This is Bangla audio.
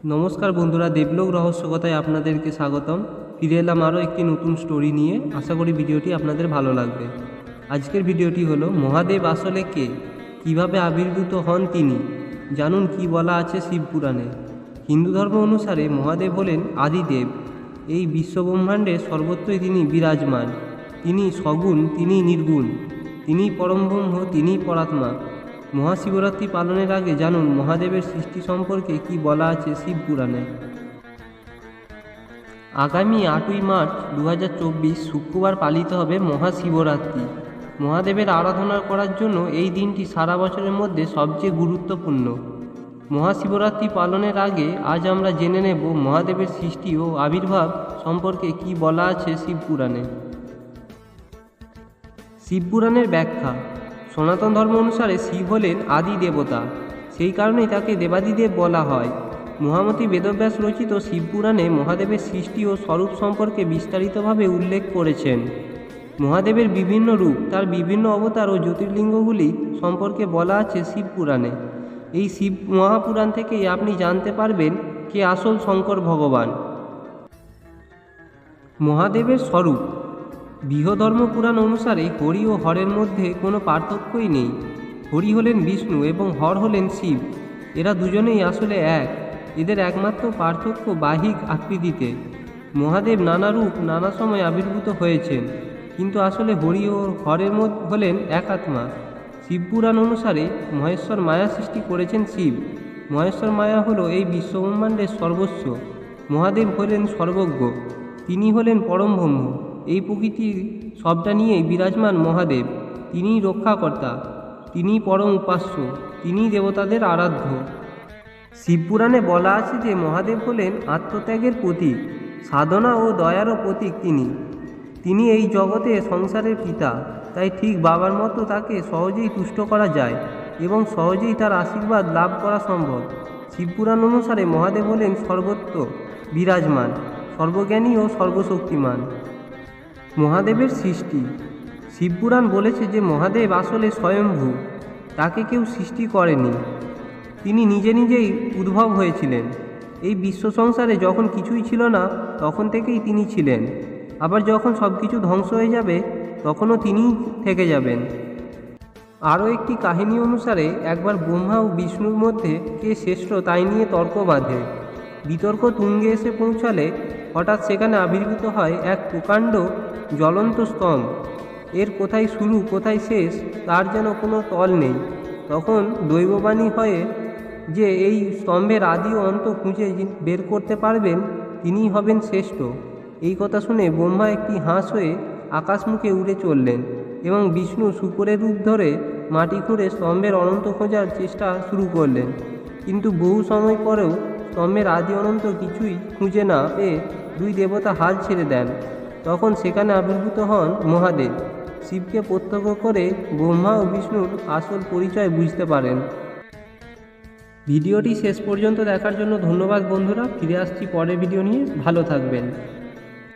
নমস্কার বন্ধুরা, দেবলোক রহস্যকথায় আপনাদেরকে স্বাগতম। ফিরে এলাম আরও একটি নতুন স্টোরি নিয়ে। আশা করি ভিডিওটি আপনাদের ভালো লাগবে। আজকের ভিডিওটি হলো মহাদেব আসলে কে, কিভাবে আবির্ভূত হন তিনি, জানুন কি বলা আছে শিবপুরাণে। হিন্দু ধর্ম অনুসারে মহাদেব হলেন আদিদেব। এই বিশ্বব্রহ্মাণ্ডে সর্বত্রই তিনি বিরাজমান। তিনি সগুণ, তিনি নির্গুণ, তিনি পরমব্রহ্ম, তিনি পরাত্মা। মহাশিবরাত্রি পালনের আগে জানুন মহাদেবের সৃষ্টি সম্পর্কে কি বলা আছে শিবপুরাণে। আগামী 8ই মার্চ 2024 শুক্রবার পালিত হবে মহাশিবরাত্রি। মহাদেবের আরাধনা করার জন্য এই দিনটি সারা বছরের মধ্যে সবচেয়ে গুরুত্বপূর্ণ। মহাশিবরাত্রি পালনের আগে আজ আমরা জেনে নেব মহাদেবের সৃষ্টি ও আবির্ভাব সম্পর্কে কি বলা আছে শিবপুরাণে। শিবপুরাণের ব্যাখ্যা। সনাতন ধর্ম অনুসারে শিব হলেন আদি দেবতা, সেই কারণেই তাকে দেবাদিদেব বলা হয়। মহামতি বেদব্যাস রচিত শিবপুরাণে মহাদেবের সৃষ্টি ও স্বরূপ সম্পর্কে বিস্তারিতভাবে উল্লেখ করেছেন। মহাদেবের বিভিন্ন রূপ, তার বিভিন্ন অবতার ও জ্যোতির্লিঙ্গগুলি সম্পর্কে বলা আছে শিবপুরাণে। এই শিব মহাপুরাণ থেকেই আপনি জানতে পারবেন কে আসল শঙ্কর ভগবান। মহাদেবের স্বরূপ। বৃহধর্ম পুরাণ অনুসারে হরি ও হরের মধ্যে কোনো পার্থক্যই নেই। হরি হলেন বিষ্ণু এবং হর হলেন শিব। এরা দুজনেই আসলে এক। এদের একমাত্র পার্থক্য বাহ্যিক আকৃতিতে। মহাদেব নানা রূপ নানা সময় আবির্ভূত হয়েছেন, কিন্তু আসলে হরি ও হরের মধ্যে হলেন এক আত্মা। শিবপুরাণ অনুসারে মহেশ্বর মায়া সৃষ্টি করেছেন শিব। মহেশ্বর মায়া হলো এই বিশ্বব্রহ্মাণ্ডের সর্বস্ব। মহাদেব হলেন সর্বজ্ঞ, তিনি হলেন পরমব্রহ্ম। এই প্রকৃতির সবটা নিয়েই বিরাজমান মহাদেব। তিনিই রক্ষাকর্তা, তিনিই পরম উপাস্য, তিনিই দেবতাদের আরাধ্য। শিবপুরাণে বলা আছে যে মহাদেব হলেন আত্মত্যাগের প্রতীক, সাধনা ও দয়ারও প্রতীক। তিনি এই জগতে সংসারের পিতা, তাই ঠিক বাবার মতো তাকে সহজেই তুষ্ট করা যায় এবং সহজেই তার আশীর্বাদ লাভ করা সম্ভব। শিবপুরাণ অনুসারে মহাদেব হলেন সর্বত্র বিরাজমান, সর্বজ্ঞানী ও সর্বশক্তিমান। মহাদেবের সৃষ্টি। শিবপুরাণ বলেছে যে মহাদেব আসলে স্বয়ম্ভূ, তাকে কেউ সৃষ্টি করেনি। তিনি নিজে নিজেই উদ্ভব হয়েছিলেন। এই বিশ্ব সংসারে যখন কিছুই ছিল না তখন থেকেই তিনি ছিলেন। আবার যখন সব কিছু ধ্বংস হয়ে যাবে তখনও তিনিই থেকে যাবেন। আরও একটি কাহিনী অনুসারে একবার ব্রহ্মা ও বিষ্ণুর মধ্যে কে শ্রেষ্ঠ তাই নিয়ে তর্ক বাঁধে। বিতর্ক তুঙ্গে এসে পৌঁছালে হঠাৎ সেখানে আবির্ভূত হয় এক প্রকাণ্ড জ্বলন্ত স্তম্ভ। এর কোথায় শুরু কোথায় শেষ তার যেন কোনো তল নেই। তখন দৈববাণী হয়ে যে এই স্তম্ভের আদি ও অন্ত খুঁজে বের করতে পারবেন তিনিই হবেন শ্রেষ্ঠ। এই কথা শুনে ব্রহ্মা একটি হাঁস হয়ে আকাশমুখে উড়ে চললেন এবং বিষ্ণু শূকরের রূপ ধরে মাটি খুঁড়ে স্তম্ভের অনন্ত খোঁজার চেষ্টা শুরু করলেন। কিন্তু বহু সময় পরেও স্তম্ভের আদি অনন্ত কিছুই খুঁজে না পেয়ে দুই দেবতা হাল ছেড়ে দেন। তখন সেখানে আবির্ভূত হন মহাদেব। শিবকে প্রত্যক্ষ করে ব্রহ্মা ও বিষ্ণুর আসল পরিচয় বুঝতে পারেন। ভিডিওটি শেষ পর্যন্ত দেখার জন্য ধন্যবাদ বন্ধুরা। ফিরে আসছি পরের ভিডিও নিয়ে। ভালো থাকবেন।